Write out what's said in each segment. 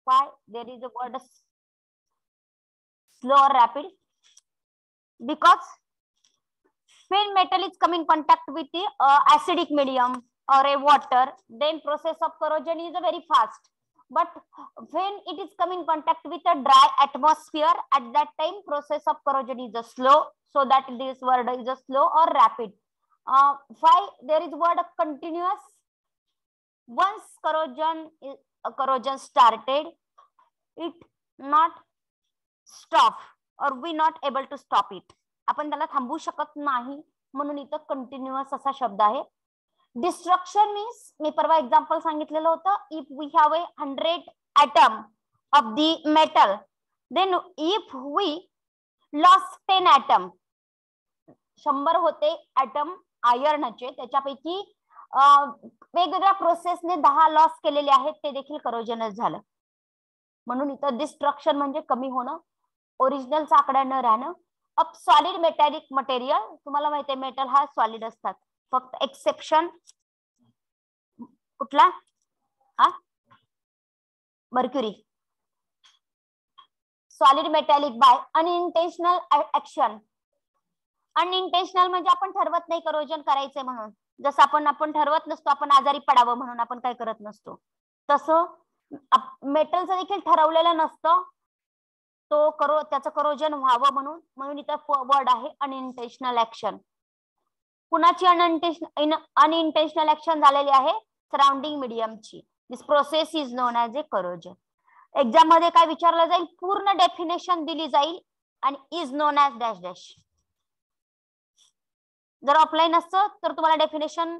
Why there is a word slow or rapid? Because when metal is come in contact with the acidic medium or a water, then process of corrosion is very fast. But when it is come in contact with a dry atmosphere, at that time process of corrosion is slow. So that this word is a slow or rapid. Why there is word continuous? Once corrosion started, it not stop or we not able to stop it. आपण त्याला थांबवू शकत नाही, म्हणून इथं continuous असा शब्द आहे. डिस्ट्रक्शन मीन्स मी परवा एक्झाम्पल सांगितलेलं होतं, if we have 100 atom of the metal, then if we lost 10 atom, 100 होते ऍटम आयर्नचे, त्याच्यापैकी वेगवेगळ्या प्रोसेसने 10 लॉस केलेले आहेत, ते देखील करोजनच झालं. म्हणून इथं डिस्ट्रक्शन म्हणजे कमी होणं, ओरिजिनलचा आकडा न राहणं. अप सॉलिड मेटॅलिक मटेरियल, तुम्हाला माहिती आहे मेटल हा सॉलिड असतात, फक्त एक्सेप्शन कुठला? Mercury. Solid metallic by unintentional action. Unintentional म्हणजे आपण ठरवत नाही करोजन करायचंय म्हणून, जसं आपण ठरवत नसतो आपण आजारी पडावं म्हणून आपण काय करत नसतो, तसं मेटलचं देखील ठरवलेलं नसतं त्याचं करोजन व्हावं म्हणून इथं वर्ड आहे अनइंटेन्शनल ऍक्शन. कुणाची अनइंटेन्शनल ऍक्शन झालेली आहे? सराउंडिंग मीडियमची. This process is known as a corrosion. Exam मध्ये काय विचारलं जाईल? पूर्ण डेफिनेशन दिली जाईल आणि is known as dash dash. जर ऑफलाईन असतं तर तुम्हाला डेफिनेशन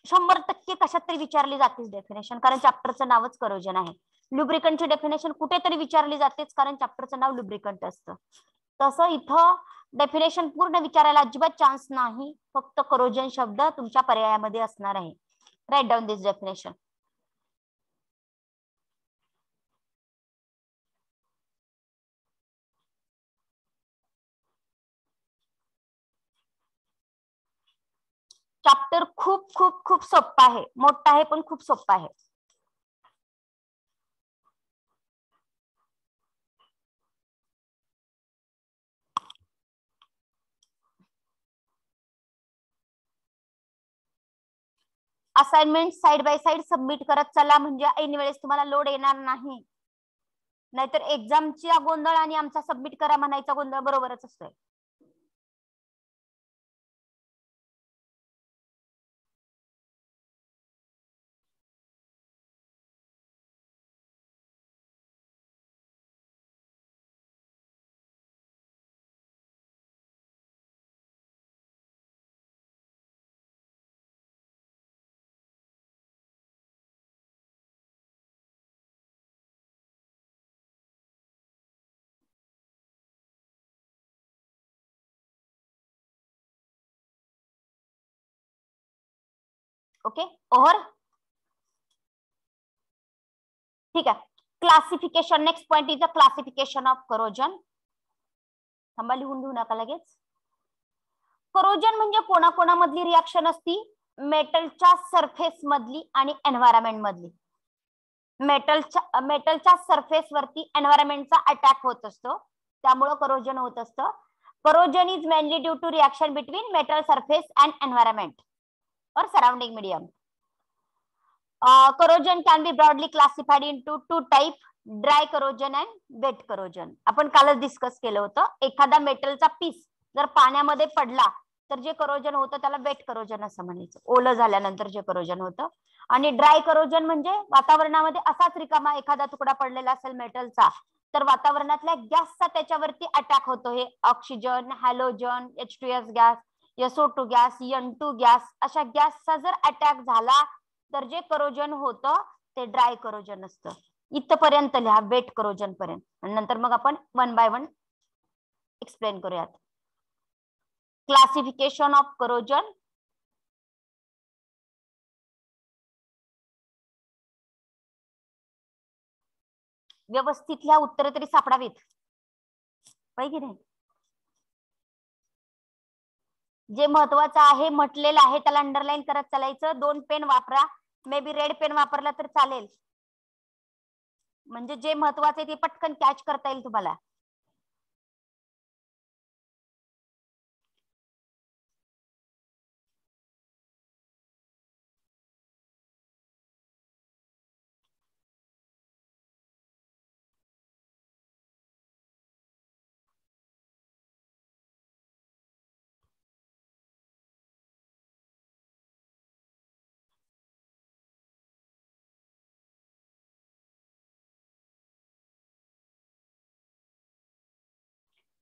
100% कशात तरी विचारली जातेच डेफिनेशन, कारण चॅप्टरचं नावच करोजन आहे. लुब्रिकंटची डेफिनेशन कुठेतरी विचारली जातेच, कारण चॅप्टरचं नाव लुब्रिकंट असतं. तसं इथं डेफिनेशन पूर्ण विचारायला अजिबात चान्स नाही, फक्त करोजन शब्द तुमच्या पर्यायामध्ये असणार आहे. राईट डाऊन दिस डेफिनेशन. चॅप्टर खूप खूप खूप सोपं आहे, मोठा आहे पण खूप सोपं आहे. Assignment side by side submit करत चला, म्हणजे ऐन वेळेस तुम्हाला लोड येणार नाही. नाहीतर एक्झामचा गोंधळ आणि आमचा सबमिट करा म्हणायचा गोंधळ बरोबरच असतोय. Okay, over. ठीक आहे. Classification, next point is the classification of corrosion. थांबा, लिहून घेऊ नका लगेच. करोजन म्हणजे कोणाकोणामधली रिॲक्शन असती? मेटलच्या सरफेस मधली आणि एन्व्हायरमेंट मधली. मेटलच्या सरफेस वरती एन्व्हायरमेंटचा अटॅक होत असतो, त्यामुळे करोजन होत असतं. Corrosion is mainly due to reaction between metal surface and environment or surrounding medium. Corrosion can be broadly classified into two type, dry corrosion and wet corrosion. आपण कालच डिस्कस केलं होतं. एखादा मेटलचा पीस जर पाण्यामध्ये पडला तर जे करोजन होतं त्याला वेट करोजन असं म्हणायचं, ओलं झाल्यानंतर जे करोजन होतं. आणि ड्राय करोजन म्हणजे वातावरणामध्ये असाच रिकामा एखादा तुकडा पडलेला असेल मेटलचा, तर वातावरणातल्या गॅसचा त्याच्यावरती अटॅक होतो. हे oxygen, halogen, H2S gas, SO2 gas, N2 gas, अशा गॅसचा जर अटॅक झाला तर जे करोजन होतं ते ड्राय करोजन असतं. इथपर्यंत लिहा, वेट करोजन पर्यंत, आणि नंतर मग आपण वन बाय वन एक्सप्लेन करूयात. Classification of corrosion. व्यवस्थित लिहा, उत्तर तरी सापडावीत, पाहिजे नाही. जे महत्वाचं आहे म्हटलेलं आहे त्याला अंडरलाईन करत चालायचं. 2 पेन वापरा, मे बी रेड पेन वापरला तर चालेल. म्हणजे जे महत्वाचे ते पटकन कॅच करता येईल तुम्हाला.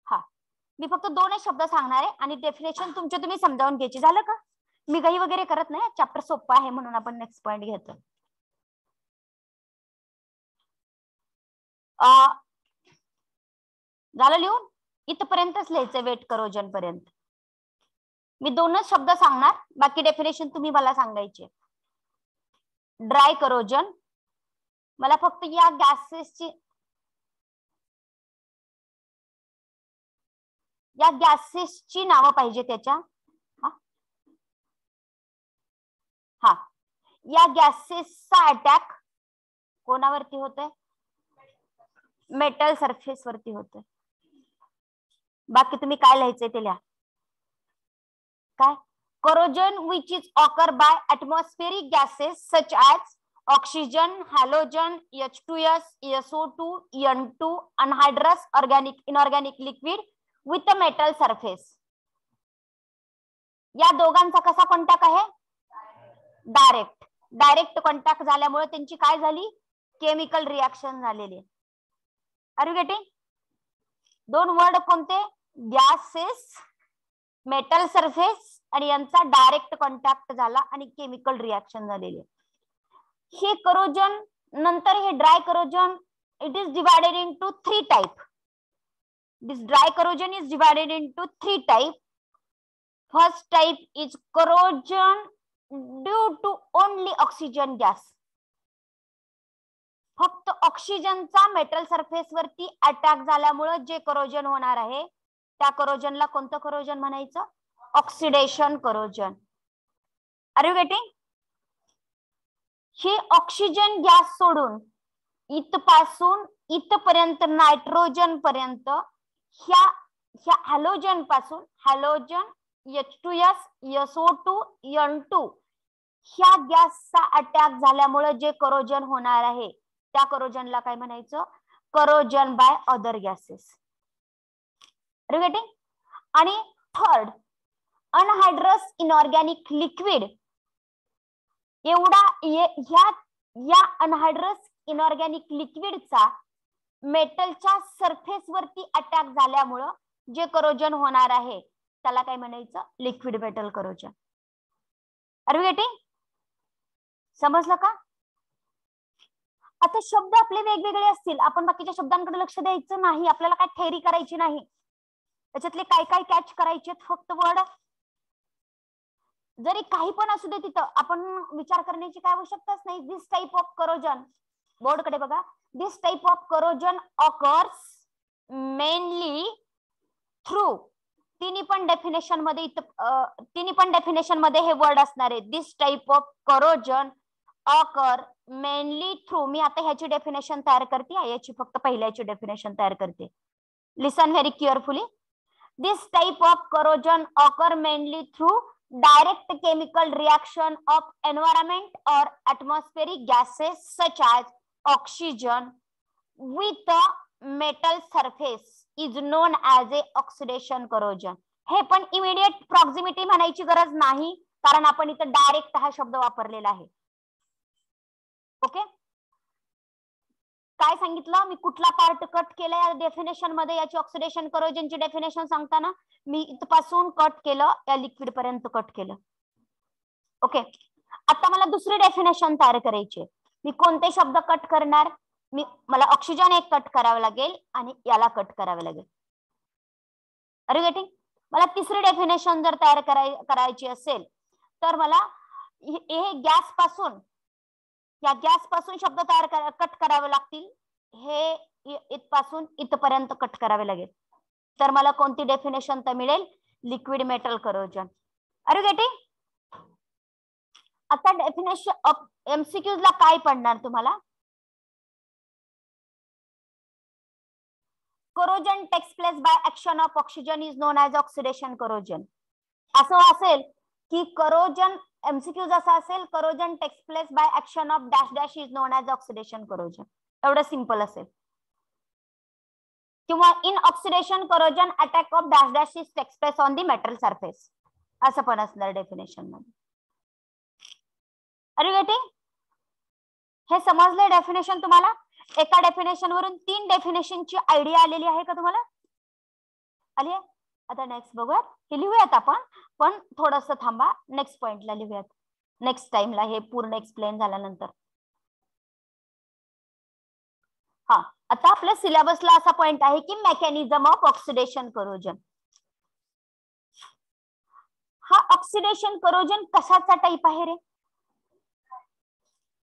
हा, मी फक्त 2च शब्द सांगणार आहे आणि डेफिनेशन तुमचे तुम्ही समजावून घ्यायची. झालं का? मी घाई वगैरे करत नाही, चॅप्टर सोपा आहे म्हणून आपण नेक्स्ट पॉइंट घेतो. झालं लिहून? इथपर्यंतच लिहायचं, वेट करोजन पर्यंत. मी 2च शब्द सांगणार, बाकी डेफिनेशन तुम्ही मला सांगायचे. ड्राय करोजन, मला फक्त या गॅसेसची नावं पाहिजे त्याच्या. हा, या गॅसेसचा अटॅक कोणावरती होतोय? मेटल सरफेस वरती होतोय. बाकी तुम्ही काय लिहायचंय ते लिहा. काय? corrosion which is occur by atmospheric gases such as oxygen, halogen, H2S, SO2, N2, anhydrous inorganic liquid with a metal surface. या दोघांचा कसा कॉन्टॅक्ट आहे? डायरेक्ट कॉन्टॅक्ट झाल्यामुळे त्यांची काय झाली? केमिकल रिएक्शन झालेली. Are you getting? 2 वर्ड कोणते? गॅसेस, मेटल सरफेस आणि यांचा डायरेक्ट कॉन्टॅक्ट झाला आणि केमिकल रिएक्शन झालेली. हे करोजन नंतर हे dry corrosion, it is divided into 3 type. This dry corrosion is divided into 3 type. First type is corrosion due to only oxygen gas. फक्त ऑक्सिजनचा मेटल सरफेस वरती अटॅक झाल्यामुळे जे करोजन होणार आहे त्या करोजनला कोणतं करोजन म्हणायचं? Oxidation corrosion. Are you getting? हे ऑक्सिजन गॅस सोडून इथपासून इथपर्यंत नायट्रोजन पर्यंत ह्या हॅलोजन पासून हॅलोजन, H2S, SO2, N2 ह्या गॅसचा अटॅक झाल्यामुळे जे करोजन होणार आहे त्या करोजनला काय म्हणायचं? Corrosion by other gases. Are you getting? आणि थर्ड, अनहायड्रस इनऑर्गॅनिक लिक्विड. एवढा या अनहायड्रस इनऑर्गॅनिक लिक्विडचा मेटलच्या सरफेस वरती अटॅक झाल्यामुळं जे करोजन होणार आहे त्याला काय म्हणायचं? Liquid metal corrosion. Are you getting? समजलं का? आता शब्द आपले वेगवेगळे असतील, आपण बाकीच्या शब्दांकडे लक्ष द्यायचं नाही, आपल्याला काय थेअरी करायची नाही. त्याच्यातले काय काय कॅच करायचे, फक्त वर्ड. जरी काही पण असू दे तिथं आपण विचार करण्याची काय आवश्यकताच नाही. This type of corrosion, board कडे बघा. This type of corrosion occurs mainly through, तिन्ही पण डेफिनेशन मध्ये हे वर्ड असणार आहे. This type of corrosion occur mainly through. मी आता ह्याची डेफिनेशन तयार करते, याची फक्त पहिल्याची डेफिनेशन तयार करते. Listen very carefully. This type of corrosion occur mainly through direct chemical reaction of environment or atmospheric gases such as oxygen with a metal surface is known as a oxidation corrosion. हे पण immediate proximity म्हणायची गरज नाही, कारण आपण इथं direct हा शब्द वापरलेला आहे. ओके, काय सांगितलं मी? कुठला पार्ट कट केला डेफिनेशन मध्ये? याची ऑक्सिडेशन करोजनची डेफिनेशन सांगताना मी इथपासून कट केलं, या लिक्विड पर्यंत कट केलं. ओके, आता मला दुसरी डेफिनेशन तयार करायची. मी कोणते शब्द कट करणार? मला ऑक्सिजन एक कट करावं लागेल आणि याला कट करावं लागेल. Are you getting? मला तिसरी डेफिनेशन जर तयार करायची असेल तर मला हे गॅस पासून, या गॅस पासून शब्द तयार कट करावे लागतील. हे इथपासून इथपर्यंत कट करावे लागेल. तर मला कोणती डेफिनेशन तर मिळेल? Liquid metal corrosion. Are you getting? आता डेफिनेशन एमसीक्यूज ला काय पडणार तुम्हाला? corrosion takes place by action of oxygen is known as oxidation corrosion. असं असेल की corrosion MCQ जसा असेल corrosion takes place by action of dash dash is known as oxidation corrosion. एवढं सिंपल असेल. किंवा in oxidation corrosion attack of dash dash is takes place on the metal surface. असं पण असणार डेफिनेशन मध्ये. Are you getting? हे समजले definition तुम्हाला? एका डेफिनेशन वरून 3 डेफिनेशनची आयडिया आलेली आहे का तुम्हाला? आली आहे? आता नेक्स्ट बघूयात. हे लिहूयात आपण, पण थोडस थांबा, नेक्स्ट पॉइंटला लिहूयात नेक्स्ट टाइमला, हे पूर्ण एक्सप्लेन झाल्यानंतर. हा, आता आपल्या सिलेबसला असा पॉइंट आहे की मेकॅनिझम ऑफ ऑक्सिडेशन करोजन. हा ऑक्सिडेशन करोजन कशाचा टाइप आहे रे?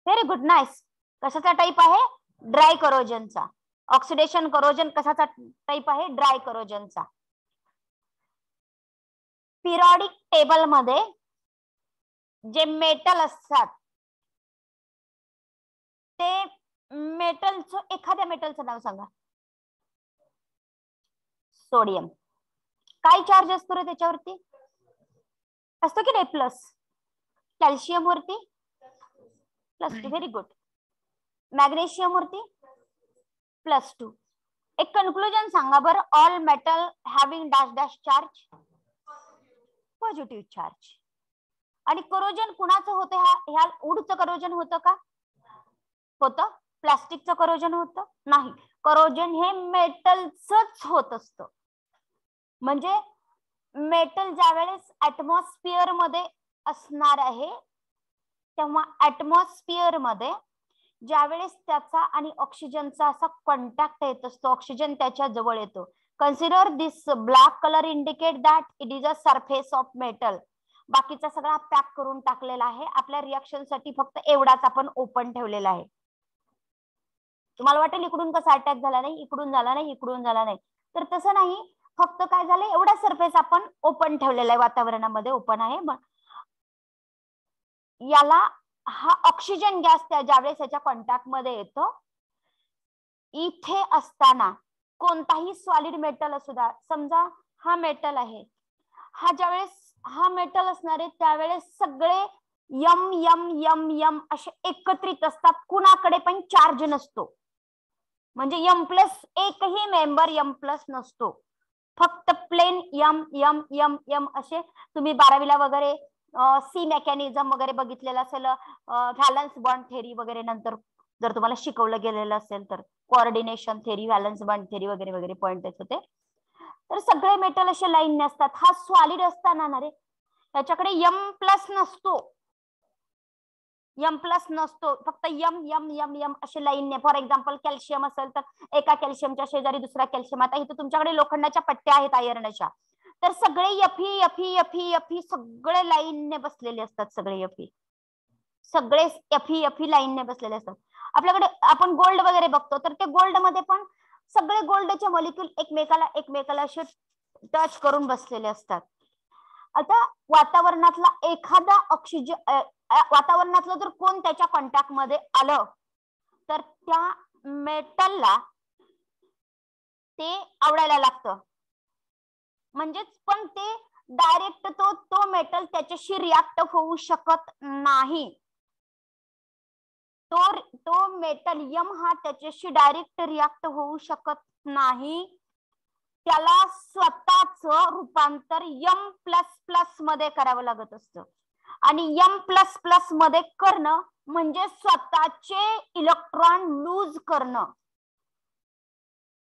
Very good, nice. कशाचा टाइप आहे? ड्राय करोजनचा. ऑक्सिडेशन करोजन कशाचा टाइप आहे? ड्राय करोजनचा. पिरियडिक टेबल मध्ये जे मेटल असतात ते मेटलचं, एखाद्या मेटलचं नाव सांगा. सोडियम. काय चार्ज असतो रे त्याच्यावरती? असतो की नाही? प्लस. कॅल्शियम वरती +2. Very good. मॅग्नेशियम वरती +2. एक कन्क्लुजन सांगा बरं. All metal having dash dash charge, positive charge. आणि करोजन कुणाचं होतं? ह्या वूडचं करोजन होतं का? होतं. प्लास्टिकचं करोजन होतं? नाही. करोजन हे मेटलचंच होत असतं. म्हणजे मेटल ज्या वेळेस ऍटमॉस्फिअर मध्ये असणार आहे तेव्हा ऍटमॉस्फिअर मध्ये ज्या वेळेस त्याचा आणि ऑक्सिजनचा असा कॉन्टॅक्ट येत असतो, ऑक्सिजन त्याच्या जवळ येतो. Consider this black colour indicate that it is a surface of metal. बाकीचा सगळा पॅक करून टाकलेला आहे. आपल्या रिएक्शन साठी फक्त एवढाच आपण ओपन ठेवलेला आहे. तुम्हाला वाटेल इकडून कसा अटॅक झाला नाही, इकडून झाला नाही, इकडून झाला नाही, तर तसं नाही. फक्त काय झालं, एवढा सरफेस आपण ओपन ठेवलेला आहे, वातावरणामध्ये ओपन आहे. याला हा ऑक्सिजन गॅस ज्यावेळेस याच्या कॉन्टॅक्ट मध्ये येतो, इथे असताना कोणताही सॉलिड मेटल असू द्या, समजा हा मेटल आहे, हा ज्यावेळेस हा मेटल असणार आहे त्यावेळेस सगळे यम यम यम यम असे एकत्रित असतात, कुणाकडे पण चार्ज नसतो. म्हणजे यम प्लस एकही मेंबर यम प्लस नसतो, फक्त plain M M M M असे. तुम्ही 12वीला वगैरे सी मेकॅनिझम वगैरे बघितलेलं असेल, व्हॅलन्स बॉन्ड थेरी वगैरे नंतर जर तुम्हाला शिकवलं गेलेलं असेल तर, coordination theory, valence bond theory वगैरे वगैरे पॉइंट येत होते. तर सगळे मेटल असे लाईन नसतात. हा सॉलिड असताना ना रे त्याच्याकडे यम प्लस नसतो, यम प्लस नसतो, फक्त यम यम यम यम असे लाईन. फॉर एक्झाम्पल कॅल्शियम असेल तर एका कॅल्शियमच्या शेजारी दुसरा कॅल्शियम. आता इथे तुमच्याकडे लोखंडाच्या पट्ट्या आहेत आयर्नच्या, तर सगळे यफी यफी यफी यफी सगळे लाईनने बसलेले असतात. सगळे यफी, सगळे यफी यफी लाईनने बसलेले असतात. आपल्याकडे आपण गोल्ड वगैरे बघतो तर ते गोल्ड मध्ये पण सगळे गोल्डचे मॉलिक्यूल एकमेकाला असे टच करून बसलेले असतात. आता वातावरणातला एखादा ऑक्सिजन, वातावरणातलं जर कोण त्याच्या कॉन्टॅक्ट मध्ये आलं तर त्या मेटलला ते आवडायला लागतं. म्हणजेच पण ते डायरेक्ट तो मेटल त्याच्याशी रिॲक्ट होऊ शकत नाही. तो मेटल यम हा त्याच्याशी डायरेक्ट रिॲक्ट होऊ शकत नाही. त्याला स्वतःच रूपांतर यम प्लस प्लस मध्ये करावं लागत असतं. आणि यम प्लस प्लस मध्ये करणं म्हणजे स्वतःचे इलेक्ट्रॉन लूज करणं.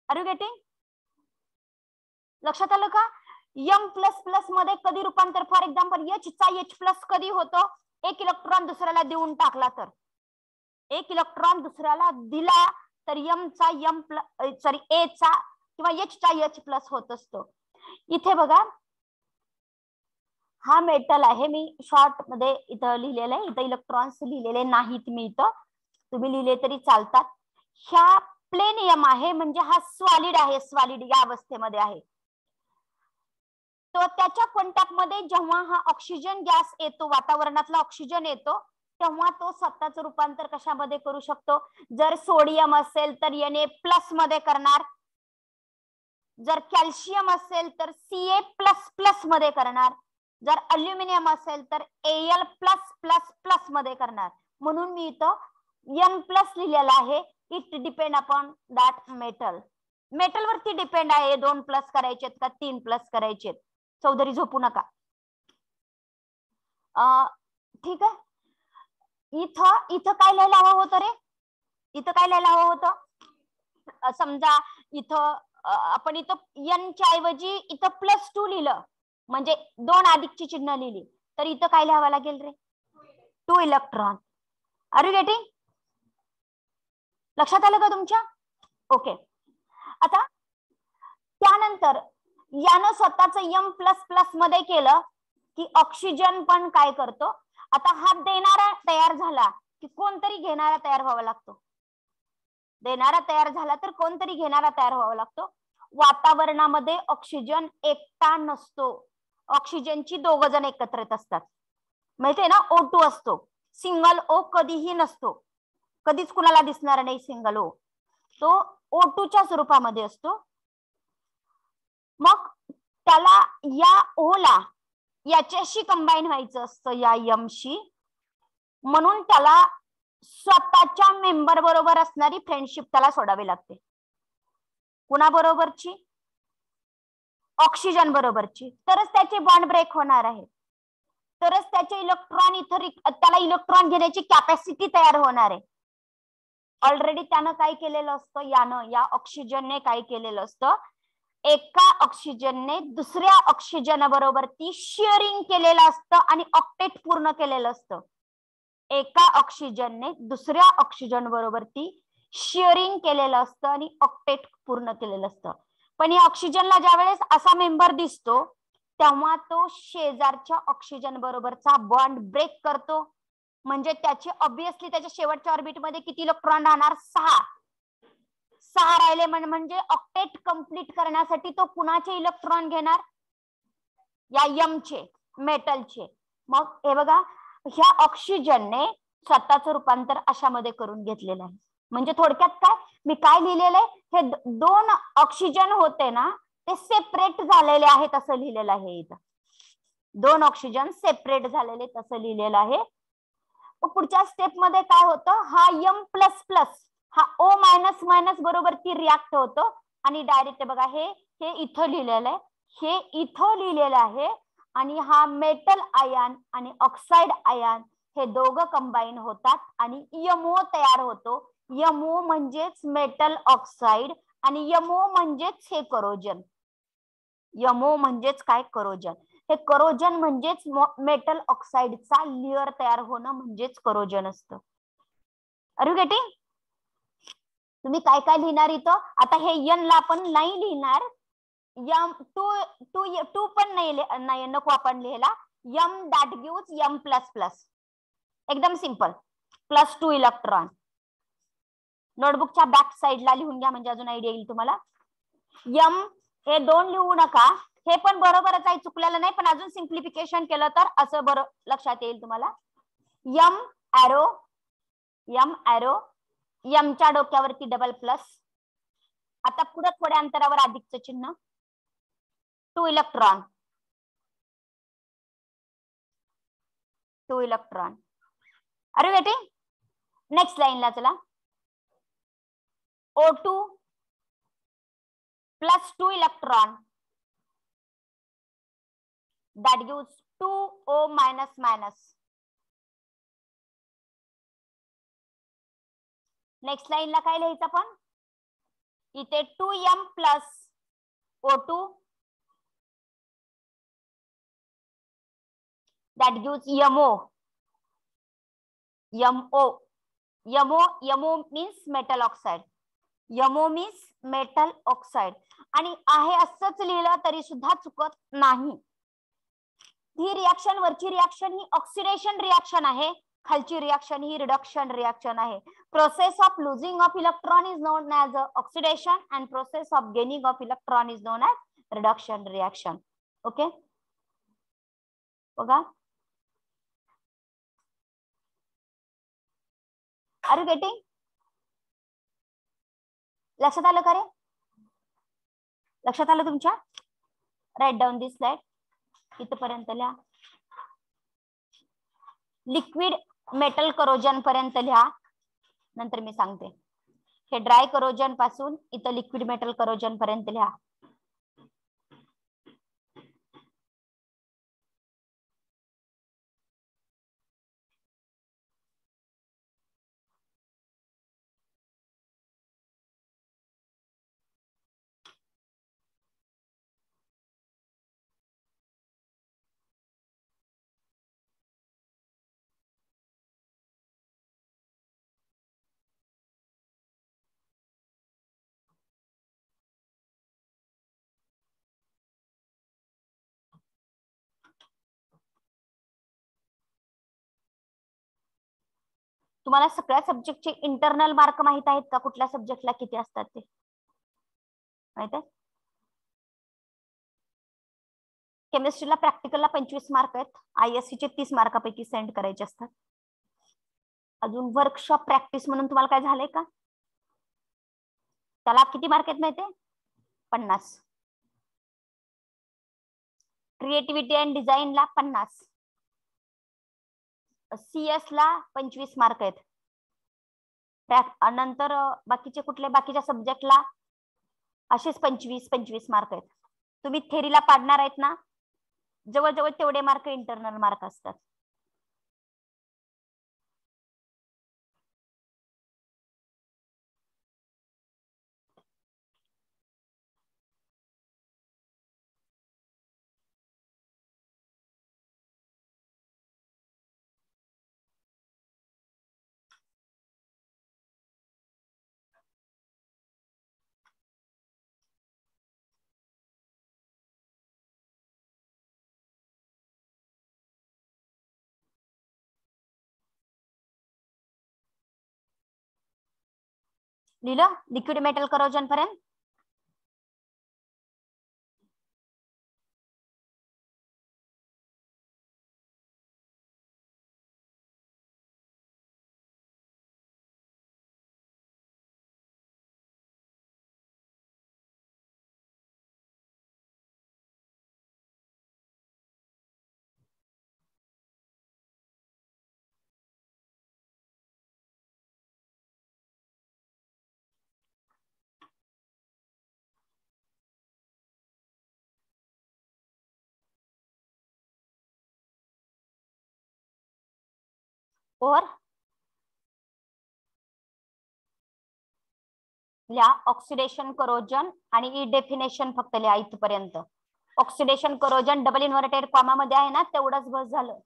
Are you getting? लक्षात आलं का? यम प्लस प्लस मध्ये कधी रूपांतर, फॉर एक्झाम्पल एच चा एच प्लस कधी होतो? एक इलेक्ट्रॉन दुसऱ्याला देऊन टाकला तर, एक इलेक्ट्रॉन दुसऱ्याला दिला तर यम चा यम प्लस, सॉरी ए चा किंवा एच चा एच प्लस होत असतो. इथे बघा हा मेटल आहे, मी शॉर्ट मध्ये इथं लिहिलेलं आहे, इथं इलेक्ट्रॉन्स लिहिलेले नाहीत मी इथं, तुम्ही लिहिले तरी चालतात. ह्या प्लेन यम आहे म्हणजे हा सॉलिड आहे, सॉलिड या अवस्थेमध्ये आहे. तो त्याच्या कॉन्टॅक्ट मध्ये जेव्हा हा ऑक्सिजन गॅस येतो, वातावरणातला ऑक्सिजन येतो, तेव्हा तो स्वतःच रूपांतर कशामध्ये करू शकतो? जर सोडियम असेल तर Na प्लस मध्ये करणार, जर कॅल्शियम असेल तर Ca++ मध्ये करणार, जर अल्युमिनियम असेल तर Al+++ मध्ये करणार. म्हणून मी इथं N+ लिहिलेलं आहे. It depend upon that metal. Metal वरती डिपेंड आहे 2+ करायचे का 3+ करायचे. चौधरी झोपू नका. ठीक आहे. इथं काय लिहायला हवं होतं रे? इथं काय लिहायला हवं होतं? समजा इथं आपण इथं N च्या ऐवजी इथं +2 लिहिलं, म्हणजे 2 अधिकची चिन्ह लिहिली, तर इथं काय लिहावं लागेल रे? 2 इलेक्ट्रॉन. Are you getting? लक्षात आलं का तुमच्या? ओके. आता त्यानंतर यानं स्वतःच M++ मध्ये केलं की ऑक्सिजन पण काय करतो, आता हा देणारा तयार झाला की कोणतरी घेणारा तयार व्हावा लागतो. देणारा तयार झाला तर कोणतरी घेणारा तयार व्हावा लागतो. वातावरणामध्ये ऑक्सिजन एकटा नसतो. ऑक्सिजनची 2 जण एकत्रित असतात. माहितीये ना, O2 असतो. सिंगल O कधीही नसतो. कधीच कुणाला दिसणार नाही सिंगल O. तो O2च्या स्वरूपामध्ये असतो. मग त्याला या ओला याच्याशी कंबाईन व्हायचं असतं, या यमशी. म्हणून त्याला स्वतःच्या मेंबर बरोबर असणारी फ्रेंडशिप त्याला सोडावी लागते. कुणाबरोबरची? ऑक्सिजन बरोबरची. तरच त्याचे बॉन्ड ब्रेक होणार आहे. तरच त्याचे इलेक्ट्रॉन त्याला इलेक्ट्रॉन घेण्याची कॅपॅसिटी तयार होणार आहे. ऑलरेडी त्यानं काय केलेलं असतं, या ऑक्सिजनने काय केलेलं असतं, एका ऑक्सिजनने दुसऱ्या ऑक्सिजन बरोबर ती शेअरिंग केलेलं असतं आणि ऑक्टेट पूर्ण केलेलं असतं. एका ऑक्सिजनने दुसऱ्या ऑक्सिजन बरोबर ती शेअरिंग केलेलं असतं आणि ऑक्टेट पूर्ण केलेलं असतं. पण या ऑक्सिजनला ज्या वेळेस असा मेंबर दिसतो तेव्हा तो शेजारच्या ऑक्सिजन बरोबरचा बॉन्ड ब्रेक करतो. म्हणजे त्याची ऑब्विसली त्याच्या शेवटच्या ऑर्बिटमध्ये किती इलेक्ट्रॉन राहणार? 6 राहिले. म्हणजे ऑक्टेट कंप्लीट करण्यासाठी तो कुणाचे इलेक्ट्रॉन घेणार? या यमचे, मेटलचे. मग हे बघा, ह्या ऑक्सिजनने स्वतःचं रूपांतर अशामध्ये करून घेतलेलं आहे. म्हणजे थोडक्यात काय मी काय लिहिलेलं आहे, हे 2 ऑक्सिजन होते ना, ते सेपरेट झालेले आहेत असं लिहिलेलं आहे. इथं 2 ऑक्सिजन सेपरेट झालेले तसं लिहिलेलं आहे. पुढच्या स्टेप मध्ये काय होतं, हा M++ हा O- बरोबर ती रिॲक्ट होतो आणि डायरेक्ट बघा हे इथं लिहिलेलं आहे, हे इथं लिहिलेलं आहे. आणि हा मेटल आयन आणि ऑक्साइड आयन हे दोघं कंबाईन होतात आणि MO तयार होतो. MO म्हणजेच मेटल ऑक्साइड आणि MO म्हणजेच हे करोजन. MO म्हणजेच काय? करोजन. हे करोजन म्हणजेच मेटल ऑक्साइडचा लेअर तयार होणं म्हणजेच करोजन असतं. Are you getting? तुम्ही काय काय लिहिणार इथं? आता हे N ला आपण नाही लिहिणार, टू पण नाही नको आपण लिहायला. M that gives M++. एकदम सिंपल. +2 इलेक्ट्रॉन. नोटबुकच्या बॅक साईडला लिहून घ्या म्हणजे अजून आयडिया येईल तुम्हाला. M हे 2 लिहू नका, हे पण बरोबरच आहे, चुकलेलं नाही, पण अजून सिम्प्लिफिकेशन केलं तर असं बरं लक्षात येईल तुम्हाला. M ॲरो, Mच्या डोक्यावरती डबल+. आता पुढे थोड्या अंतरावर अधिकचं चिन्ह. 2 electron. 2 electron. Are you getting? Next लाईनला चला. O2 +2 electron that gives 2O-. Next लाईनला काय लिहायचं आपण? इथे 2M + O2 that gives MO. MO means metal oxide. MO means metal oxide. आणि आहे असंच लिहिलं तरी सुद्धा चुकत नाही. ही रिॲक्शन, वरची रिॲक्शन ही ऑक्सिडेशन रिॲक्शन आहे, खालची रिॲक्शन ही रिडक्शन रिॲक्शन आहे. Process of losing of electron is known as oxidation and process of gaining of electron is known as reduction reaction. Okay, बघा. Are you getting? लक्षात आलं का रे? लक्षात आलं तुमच्या? Right down this slide. इथपर्यंत लिहा. लिक्विड मेटल करोजन पर्यंत लिहा, नंतर मी सांगते. हे ड्राय करोजन पासून इथं लिक्विड मेटल करोजन पर्यंत लिहा. तुम्हाला सगळ्या सब्जेक्टचे इंटरनल मार्क माहित आहेत का? कुठल्या सब्जेक्टला किती असतात ते माहित आहे? केमिस्ट्रीला प्रॅक्टिकलला 25 मार्क आहेत. ISC चे 30 मार्कापैकी सेंड करायचे असतात. अजून वर्कशॉप प्रॅक्टिस म्हणून तुम्हाला काय झालंय का? त्याला किती मार्क आहेत माहितीये? 50. Creativity and डिझाईनला 50. CS ला 25 मार्क आहेत. नंतर बाकीचे कुठले बाकीच्या सब्जेक्टला असेच 25 मार्क आहेत. तुम्ही थेरीला पाडणार आहेत ना, जवळजवळ तेवढे मार्क इंटरनल मार्क असतात. लिहिलं लिक्विड मेटल करोजन पर्यंत? और लिहा ऑक्सिडेशन करोजन आणि ई डेफिनेशन फक्त लिहा इथपर्यंत. Oxidation corrosion double inverted comma मध्ये आहे ना, तेवढंच बस झालं.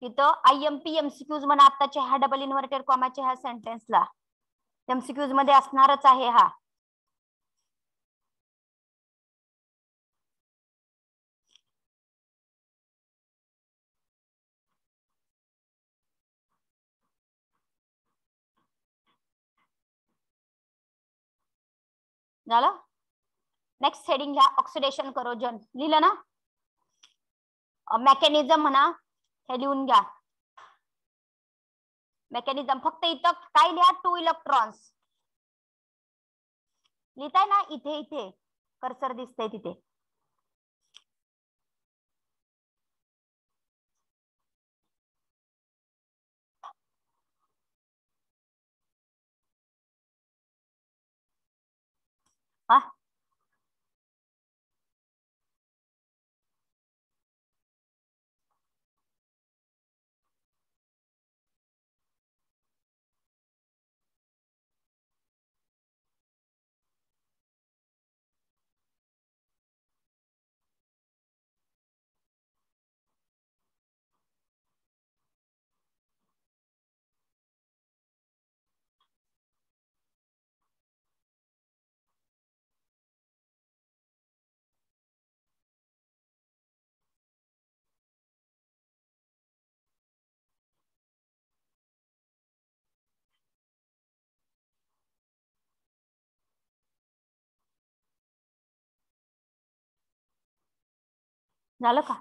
तिथं IMP MCQज म्हणा आताच्या ह्या डबल इन्व्हर्टेड कॉमाच्या ह्या सेंटेन्सला MCQज मध्ये असणारच आहे हा. झालं? नेक्स्ट हेडिंग घ्या ऑक्सिडेशन करोजन. लिहिलं ना? मेकॅनिझम म्हणा, हे लिहून घ्या. मेकॅनिझम फक्त इथं काय लिहा? 2 इलेक्ट्रॉन्स लिहिताय ना? इथे इथे कर्सर दिसतंय तिथे. हा झालं का?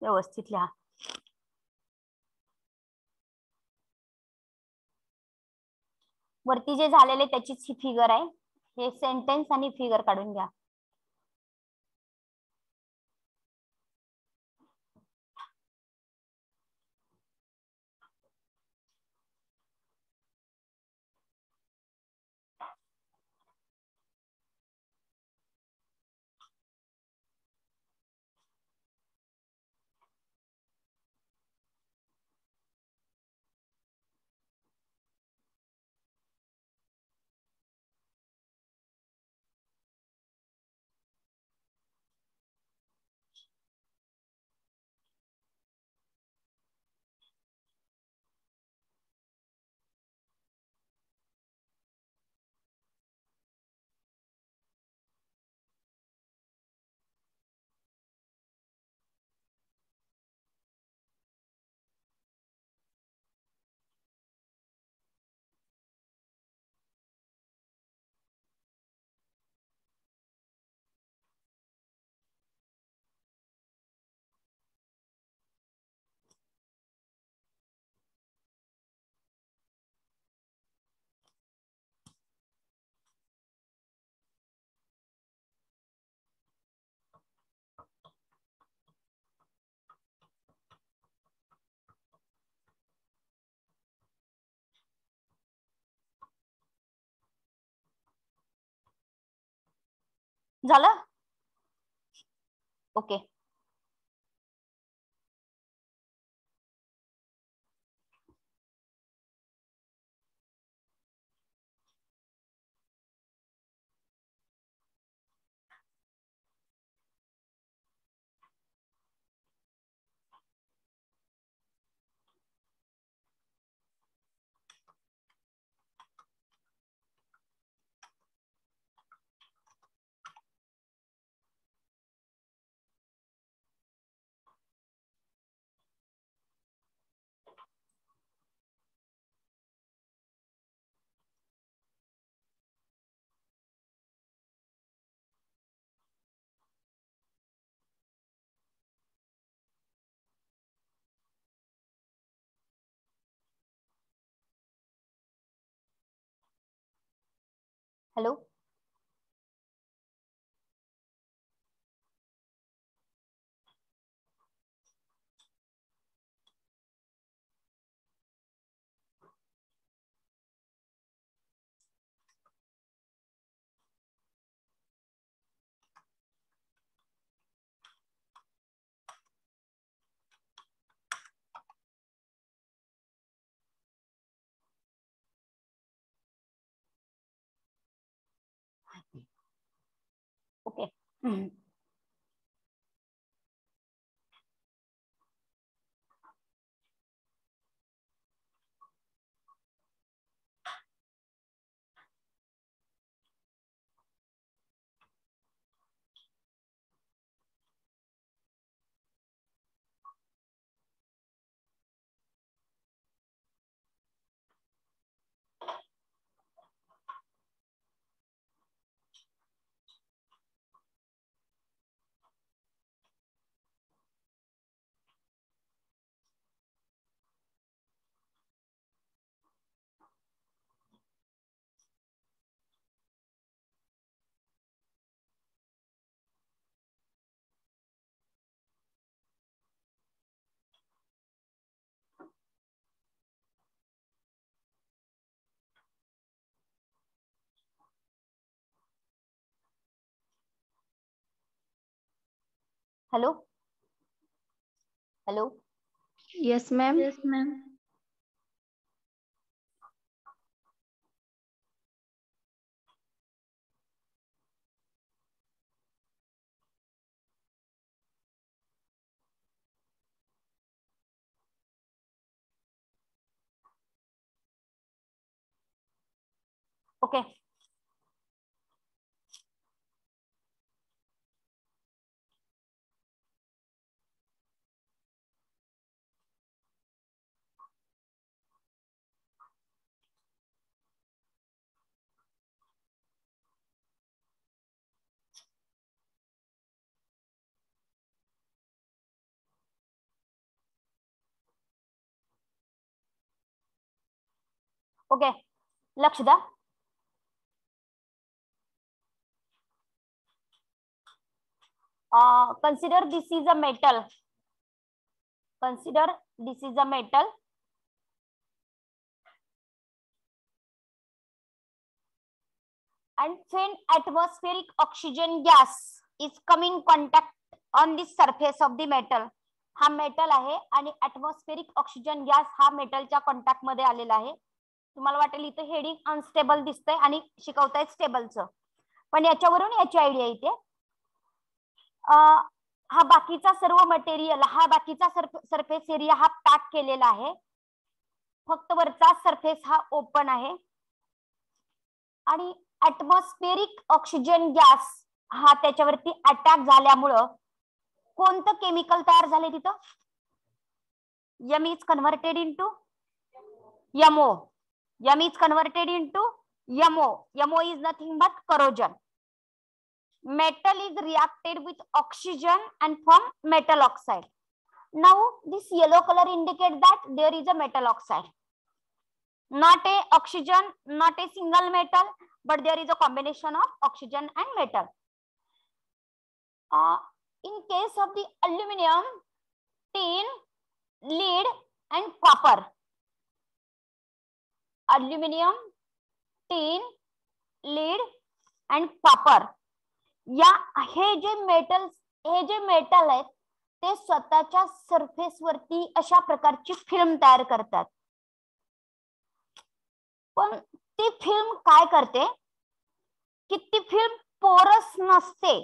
व्यवस्थित लिहा. वरती जे झालेले त्याचीच ही फिगर आहे. हे सेंटेन्स आणि फिगर काढून घ्या. झालं? Okay. Hello. Okay. Hello. Hello. Yes ma'am. Yes, ma'am. Okay. Okay, लक्ष द्या. Consider this is a metal. Consider this is a metal. And when atmospheric oxygen gas is coming contact on the surface of the metal. हा metal आहे आणि atmospheric oxygen gas हा मेटलच्या contact मध्ये आलेला आहे. तुम्हाला वाटेल इथे हेडिंग अनस्टेबल दिसतंय आणि शिकवतायत स्टेबलचं, पण याच्यावरून याची आयडिया येते. हा बाकीचा सर्व मटेरियल, हा बाकीचा सरफेस एरिया हा पॅक केलेला आहे. फक्त वरचा सरफेस हा ओपन आहे आणि ऍटमॉस्फेरिक ऑक्सिजन गॅस हा त्याच्यावरती अटॅक झाल्यामुळं कोणतं केमिकल तयार झाले तिथं? M is converted into MO. M is converted into MO. MO is nothing but corrosion. Metal is reacted with oxygen and form metal oxide. Now this yellow color indicates that there is a metal oxide. Not a oxygen, not a single metal, but there is a combination of oxygen and metal. In case of the aluminum, tin, lead and copper. Aluminum, tin, lead and copper. या हे जे metal आहेत ते स्वतःच्या surface वरती अशा प्रकारची film तयार करतात. पण ती फिल्म काय करते की ती फिल्म पोरस नसते.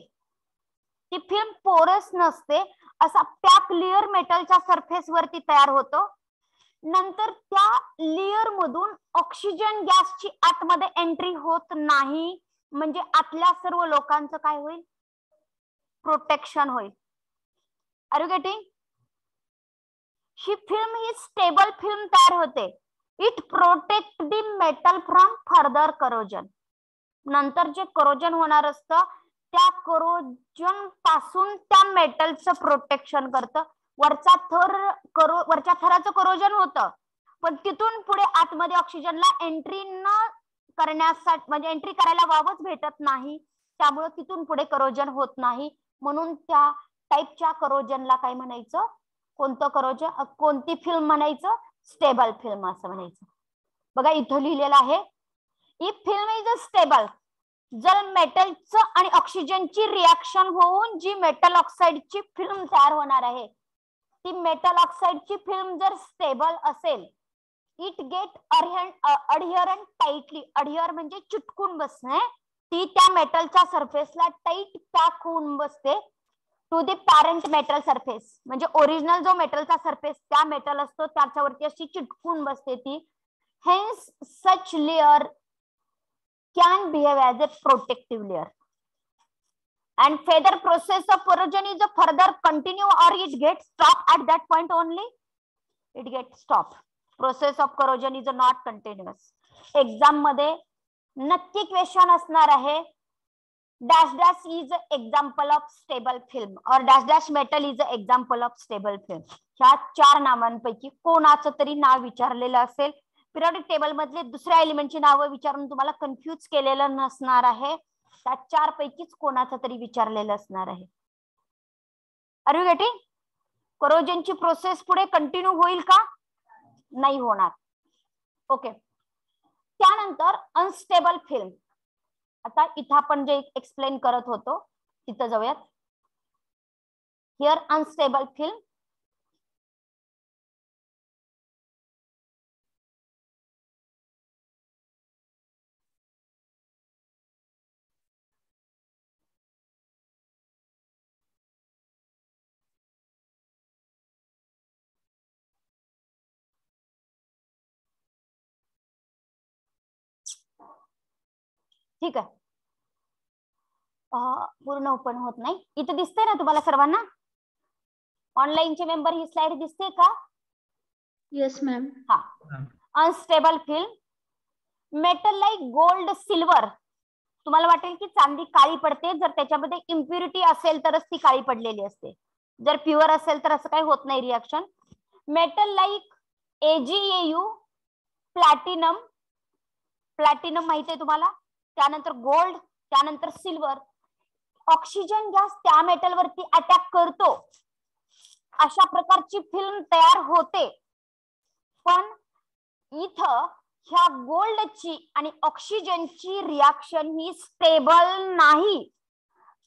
ती फिल्म पोरस नसते. असा पॅक लेयर मेटलच्या सरफेस वरती तयार होतो. नंतर त्या लेयर मधून ऑक्सिजन गॅसची आतमध्ये एंट्री होत नाही. म्हणजे आतल्या सर्व लोकांचं काय होईल? प्रोटेक्शन होईल. Are you getting? ही फिल्म ही स्टेबल फिल्म तयार होते. It protect the metal from further corrosion. नंतर जे करोजन होणार असतं त्या करोजन पासून त्या मेटलचं प्रोटेक्शन करतं. वरच्या थराचं करोजन होतं, पण तिथून पुढे आतमध्ये ऑक्सिजनला एंट्री न करण्यासाठी म्हणजे एंट्री करायला वावच भेटत नाही. त्यामुळे तिथून पुढे करोजन होत नाही. म्हणून त्या टाईपच्या करोजनला काय म्हणायचं? कोणतं करोजन, कोणती फिल्म म्हणायचं? स्टेबल फिल्म असं म्हणायचं. बघा इथं लिहिलेलं आहे, if film is a stable, जर मेटलचं आणि ऑक्सिजनची रिएक्शन होऊन जी मेटल ऑक्साइडची फिल्म तयार होणार आहे, ती मेटल ऑक्साइडची फिल्म जर स्टेबल असेल, इट गेट अडहिअरंट टाइटली. अडहिअर म्हणजे चिटकून बसणे. ती त्या मेटलच्या सरफेसला टाइट पॅक होऊन बसते to the parent metal surface. म्हणजे ओरिजिनल जो मेटलचा सरफेस त्या मेटल असतो त्याच्यावरती अशी चिटकून बसते ती. Hence such layer can behave as a protective layer. And further process of corrosion is a further continue or it gets stopped at that point only. It gets stopped. Process of corrosion is not continuous. Exam मध्ये नक्की question असणार आहे, dash dash is an example of stable film or dash dash metal is an example of stable film. ह्या 4 नामांपैकी कोणाचं तरी नाव विचारलेलं असेल. Periodic table मधले दुसऱ्या एलिमेंटची नावं विचारून तुम्हाला कन्फ्यूज केलेलं नसणार आहे. त्या 4 पैकीच कोणाचं तरी विचारलेलं असणार आहे. Are you getting? करोजनची प्रोसेस पुढे कंटिन्यू होईल का? नाही होणार. ओके. त्यानंतर अनस्टेबल फिल्म. आता इथं आपण जे एक्सप्लेन करत होतो तिथं जाऊयात. Here unstable film. ठीक आहे. पूर्ण ओपन होत नाही. इथे दिसते ना तुम्हाला सर्वांना? ऑनलाईनचे मेंबर ही स्लाइड दिसते का? Yes ma'am. हा. Unstable film. Metal like gold, silver. तुम्हाला वाटेल की चांदी काळी पडते, जर त्याच्यामध्ये इम्प्युरिटी असेल तरच ती काळी पडलेली असते. जर प्युअर असेल तर असं काही होत नाही reaction. Metal like AgAu, platinum, platinum माहिती आहे तुम्हाला, त्यानंतर गोल्ड, त्यानंतर सिल्वर. ऑक्सिजन गॅस त्या मेटलवरती अटॅक करतो, अशा प्रकारची फिल्म तयार होते. पण इथं ह्या गोल्डची आणि ऑक्सिजनची रिॲक्शन ही स्टेबल नाही.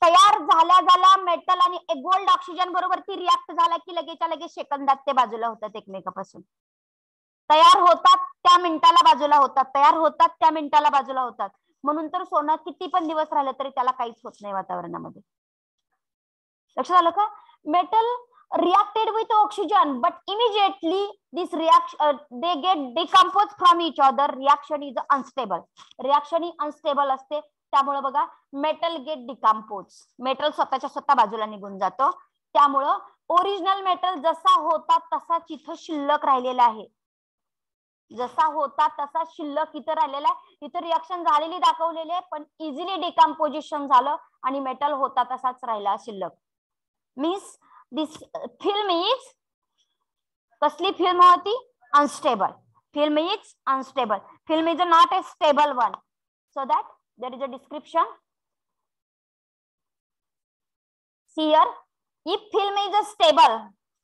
तयार झाल्या मेटल आणि गोल्ड ऑक्सिजन बरोबर ती रिॲक्ट झाला की लगेचच्या लगेच सेकंदात ते बाजूला होतात एकमेकापासून. तयार होतात त्या मिनिटाला बाजूला होतात, तयार होतात त्या मिनिटाला बाजूला होतात. म्हणून तर सोनं किती पण दिवस राहिलं तरी त्याला काहीच होत नाही वातावरणामध्ये. लक्षात आलं का? Metal reacted with oxygen but immediately this reaction they get decomposed from each other. Reaction is unstable. Reaction he unstable असते, त्यामुळे बघा मेटल गेट डिकम्पोज, मेटल स्वतःच्या स्वतः बाजूला निघून जातो. त्यामुळं ओरिजिनल मेटल जसा होता तसाच इथं शिल्लक राहिलेला आहे, जसा होता तसा शिल्लक इथं राहिलेला आहे. इथं रिॲक्शन झालेली दाखवलेली आहे पण इझिली डिकम्पोजिशन झालं आणि मेटल होता तसाच राहिला शिल्लक. मीन्स दिस फिल्म इज, कसली फिल्म होती? Unstable. Film is unstable. Film is not a stable one. So that there is a description. See here, if film is a stable,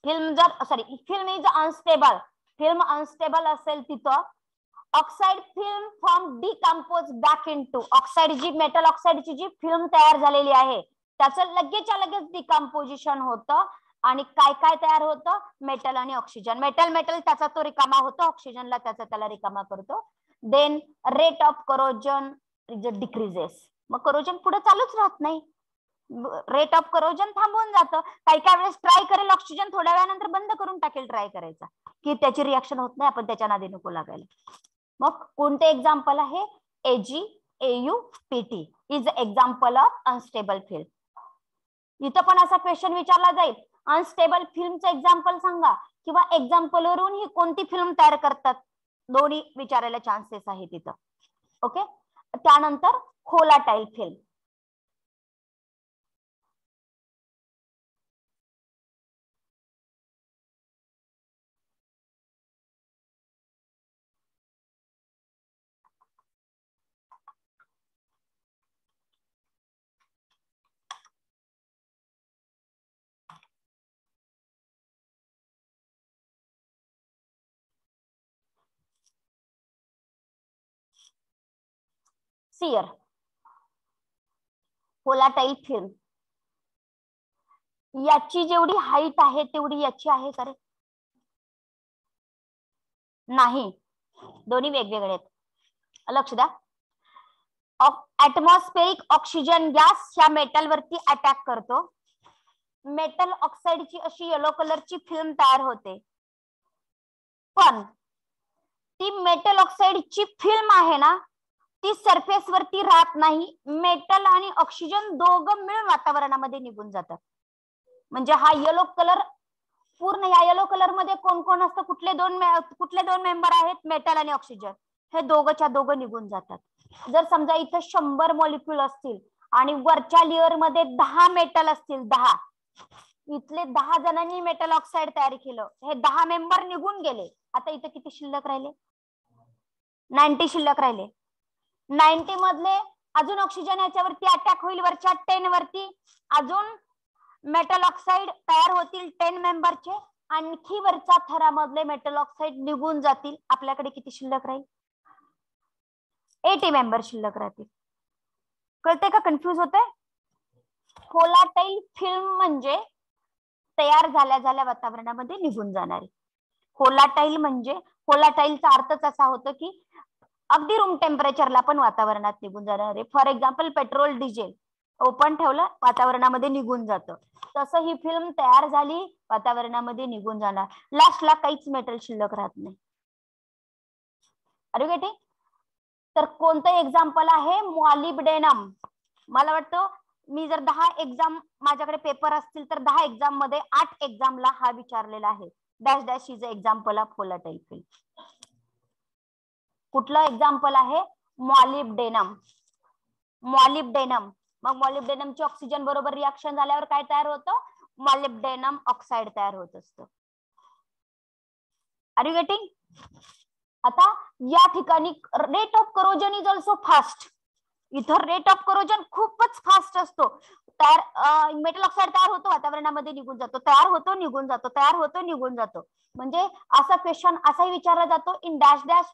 film is unstable, film unstable असेल तिथं oxide film form decompose back into, oxide जी metal ऑक्साइडची जी film तयार झालेली आहे त्याचं लगेचच्या लगेच डिकम्पोजिशन होतं आणि काय काय तयार होतं? मेटल आणि ऑक्सिजन. मेटल त्याचा तो रिकामा होतो, ऑक्सिजनला त्याला रिकामा करतो. Then rate of corrosion decreases. मग करोजन पुढे चालूच राहत नाही, रेट ऑफ करोजन थांबून जातं. काही काही वेळेस ट्राय करेल ऑक्सिजन, थोड्या वेळानंतर बंद करून टाकेल ट्राय करायचा, की त्याची रिॲक्शन होत नाही, आपण त्याच्या नादी नको लागायला. मग कोणते एक्झाम्पल आहे? AgAuPt is example of unstable film. इथं पण असा क्वेश्चन विचारला जाईल, अनस्टेबल फिल्मचं एक्झाम्पल सांगा किंवा एक्झाम्पल वरून ही कोणती फिल्म तयार करतात, दोन्ही विचारायला चान्सेस आहे तिथं. ओके. त्यानंतर volatile film. Share volatile film, याची जेवढी हाईट आहे तेवढी याची आहे का रे? नाही, दोन्ही वेगवेगळे आहेत. लक्ष द्या. ऍटमॉस्फेरिक ऑक्सिजन गॅस ह्या मेटल वरती अटॅक करतो, मेटल ऑक्साइडची अशी येलो कलरची फिल्म तयार होते. पण ती मेटल ऑक्साइडची फिल्म आहे ना, ती सरफेस वरती राहत नाही, मेटल आणि ऑक्सिजन दोघं मिळून वातावरणामध्ये निघून जातात. म्हणजे हा येलो कलर पूर्ण, या येलो कलर मध्ये कोण कोण असतं? कुठले दोन मेंबर आहेत? मेटल आणि ऑक्सिजन. हे दोघंच्या दोघं निघून जातात. जर समजा इथं 100 मॉलिक्यूल असतील आणि वरच्या लेअर मध्ये 10 मेटल असतील, 10, इथले 10 जणांनी मेटल ऑक्साइड तयार केलं, हे 10 मेंबर निघून गेले. आता इथं किती शिल्लक राहिले? 90 शिल्लक राहिले. 90 मधले अजून ऑक्सिजन याच्यावरती अटॅक होईल, वरच्या 10 वरती अजून मेटल ऑक्साइड तयार होतील 10 मेंबरचे, आणखी वरच्या थरामधले मेटल ऑक्साइड निघून जातील. आपल्याकडे किती शिल्लक राहील? 80 मेंबर शिल्लक राहतील. कळते का? कन्फ्युज होतंय? व्होलाटाईल फिल्म म्हणजे तयार झाल्या वातावरणामध्ये निघून जाणारी. व्होलाटाईल म्हणजे, व्होलाटाईलचा अर्थच असा होतो की अगदी रूम टेम्परेचरला पण वातावरणात निघून जाणारे. For example petrol, diesel open ठेवलं वातावरणामध्ये निघून जातं, तसं ही फिल्म तयार झाली वातावरणामध्ये निघून जाणार. लास्टला काहीच मेटल शिल्लक राहत नाही. अरे गेटिंग? तर कोणतं एक्झाम्पल आहे? मॉलिब्डेनम. मला वाटतं मी जर 10 एक्झाम माझ्याकडे पेपर असतील तर 10 एक्झाम मध्ये 8 एक्झामला हा विचारलेला आहे. Dash dash is example of volatile film. कुठलं एक्झाम्पल आहे? मॉलिब्डेनम. मॉलिब्डेनम. मग मॉलिब्डेनमची ऑक्सिजन बरोबर रिॲक्शन झाल्यावर काय तयार होतं? मॉलिब्डेनम ऑक्साइड तयार होत असतं. Are you getting? आता या ठिकाणी rate of corrosion is also fast. इथं रेट ऑफ करोजन खूपच फास्ट असतो. मेटल ऑक्साईड तयार होतो, वातावरणामध्ये निघून जातो, तयार होतो, निघून जातो, तयार होतो, निघून जातो. म्हणजे असा क्वेश्चन असाही विचारला जातो, in dash dash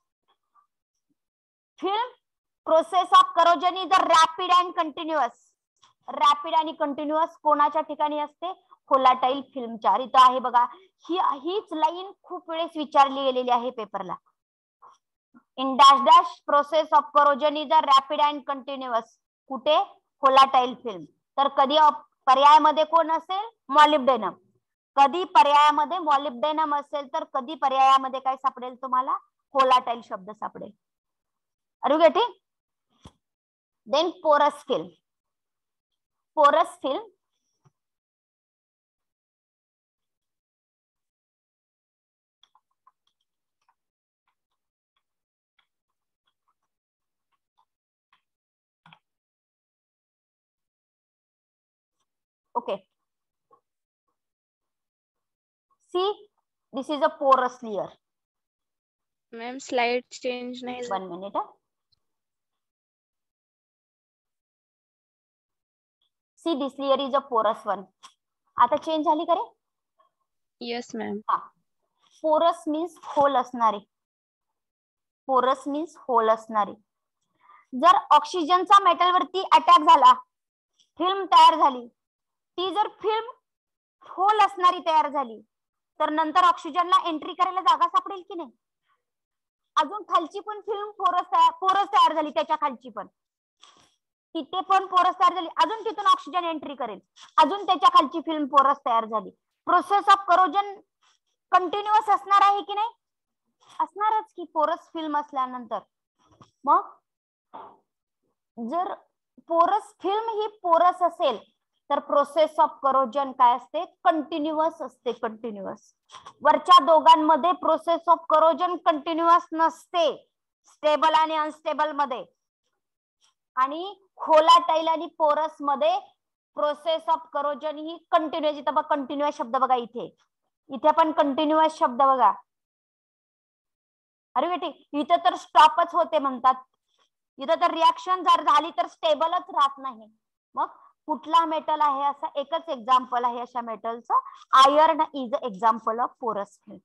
film process of corrosion is a rapid and continuous. Rapid आणि कंटिन्युअस कोणाच्या ठिकाणी असते? व्होलाटाईल फिल्मच्या. इथं आहे बघा, हीच लाईन खूप वेळेस विचारली गेलेली आहे पेपरला. In dash dash process of corrosion is a rapid and continuous. कुठे? Volatile film. तर कधी पर्यायामध्ये कोण असेल? मॉलिब्डेनम. कधी पर्यायामध्ये मॉलिब्डेनम असेल तर कधी पर्यायामध्ये काय सापडेल तुम्हाला? व्होलाटाईल शब्द सापडेल. Are you getting? Then porous film. Porous film okay. See, this is a porous layer. Ma'am slide change नाही. 1 minute. See, this layer is a porous one. आता चेंज झाली का रे? Yes ma'am. Porous means hole असणारी. Porous means hole असणारी. जर ऑक्सिजनचा मेटलवरती attack झाला, फिल्म तयार झाली, ती जर फिल्म होल असणारी तयार झाली तर नंतर ऑक्सिजनला एंट्री करायला जागा सापडेल की नाही? अजून खालची पण फिल्म पोरस तयार झाली, त्याच्या खालची पण तिथे पण पोरस तयार झाली, अजून तिथून ऑक्सिजन एंट्री करेल, अजून त्याच्या खालची फिल्म पोरस तयार झाली. प्रोसेस ऑफ करोजन कंटिन्युअस असणार आहे की नाही? असणारच की पोरस फिल्म असल्यानंतर. मग जर पोरस फिल्म ही पोरस असेल तर प्रोसेस ऑफ करोजन काय असते? कंटिन्युअस असते. कंटिन्युअस. वरच्या दोघांमध्ये प्रोसेस ऑफ करोजन कंटिन्युअस नसते, स्टेबल आणि अनस्टेबल मध्ये. आणि व्होलाटाईल आणि पोरस मध्ये process of corrosion he continuous. इथं बघा कंटिन्युअस शब्द बघा, इथे पण कंटिन्युअस शब्द बघा. अरे बेटी, इथं तर स्टॉपच होते म्हणतात. इथं तर रिॲक्शन जर झाली तर स्टेबलच राहत नाही. मग कुठला मेटल आहे? असा एकच एक्झाम्पल आहे अशा मेटलचं. आयर्न इज एक्झाम्पल ऑफ पोरस film.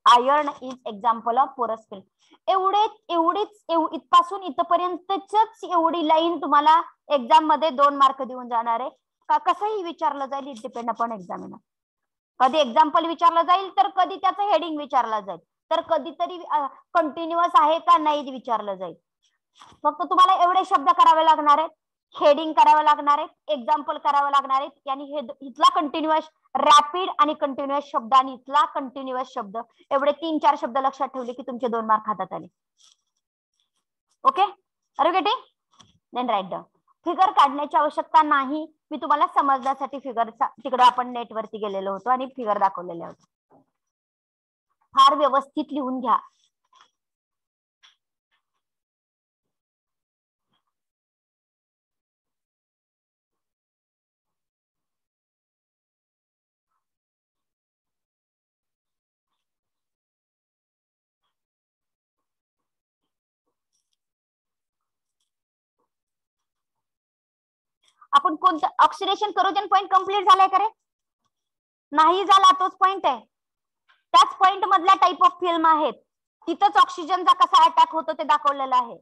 Iron is example of पोरस फिल्म. एवढीच इथपासून इथपर्यंतच एवढी लाईन तुम्हाला एक्झाम मध्ये 2 मार्क देऊन जाणार आहे. का कसंही विचारलं जाईल, इट डिपेंड अपॉन एक्झामिनर. कधी एक्झाम्पल विचारलं जाईल तर कधी त्याचं हेडिंग विचारलं जाईल, तर कधीतरी कंटिन्युअस आहे का नाही विचारलं जाईल. फक्त तुम्हाला एवढे शब्द करावे लागणार आहेत, हेडिंग करावं लागणार आहे, एक्झाम्पल करावं लागणार आहे. आणि इथला कंटिन्युअस रॅपिड आणि कंटिन्युअस शब्द आणि इथला कंटिन्युअस शब्द, एवढे 3-4 शब्द लक्षात ठेवले की तुमचे 2 मार्क हातात आले. Okay, are you getting? Then write down. Figure काढण्याची आवश्यकता नाही, मी तुम्हाला समजण्यासाठी फिगर तिकडे आपण नेटवरती गेलेलो होतो आणि फिगर दाखवलेल्या होत्या. फार व्यवस्थित लिहून घ्या. आपण कोणतं ऑक्सिडेशन करोजन पॉईंट कंप्लीट झालाय का रे? नाही झाला, तोच पॉईंट आहे. त्याच पॉईंट मधल्या टाइप ऑफ फिल्म आहेत, तिथंच ऑक्सिजनचा कसा अटॅक होतो ते दाखवलेलं आहे.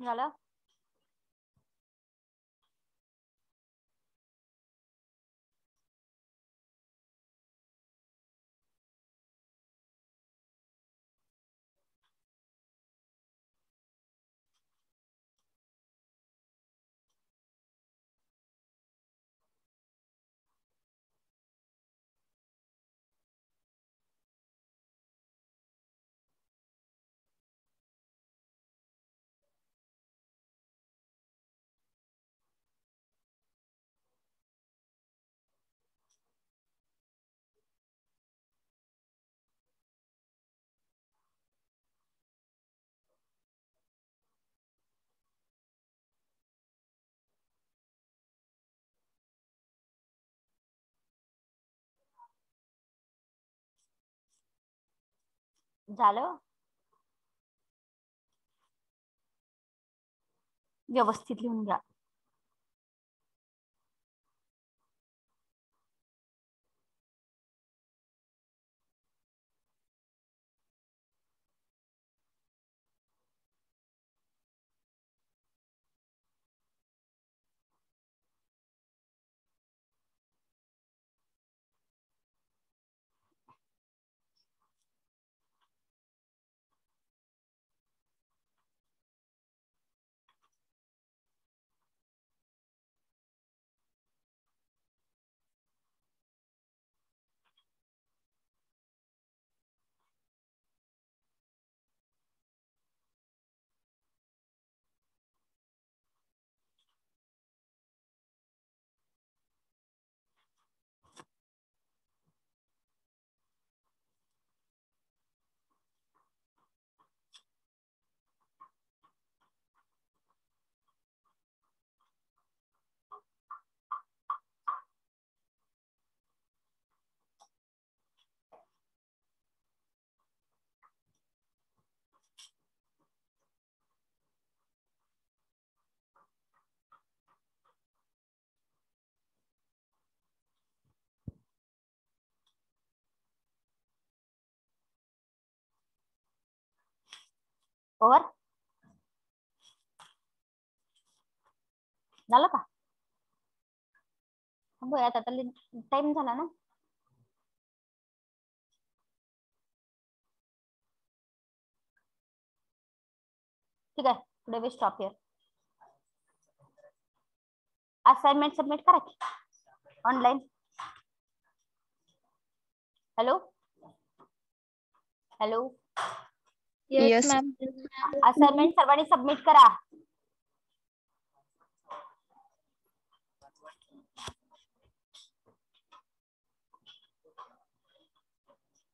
झालं. झालं. व्यवस्थित लिहून घ्या. ओव्हर. झालं का? थांबूयात आता, टाइम झाला ना. ठीक आहे, पुढे we stop here. Assignment submit करा की online. Hello hello. Yes, ma'am. Assignment सर्वांनी सबमिट करा.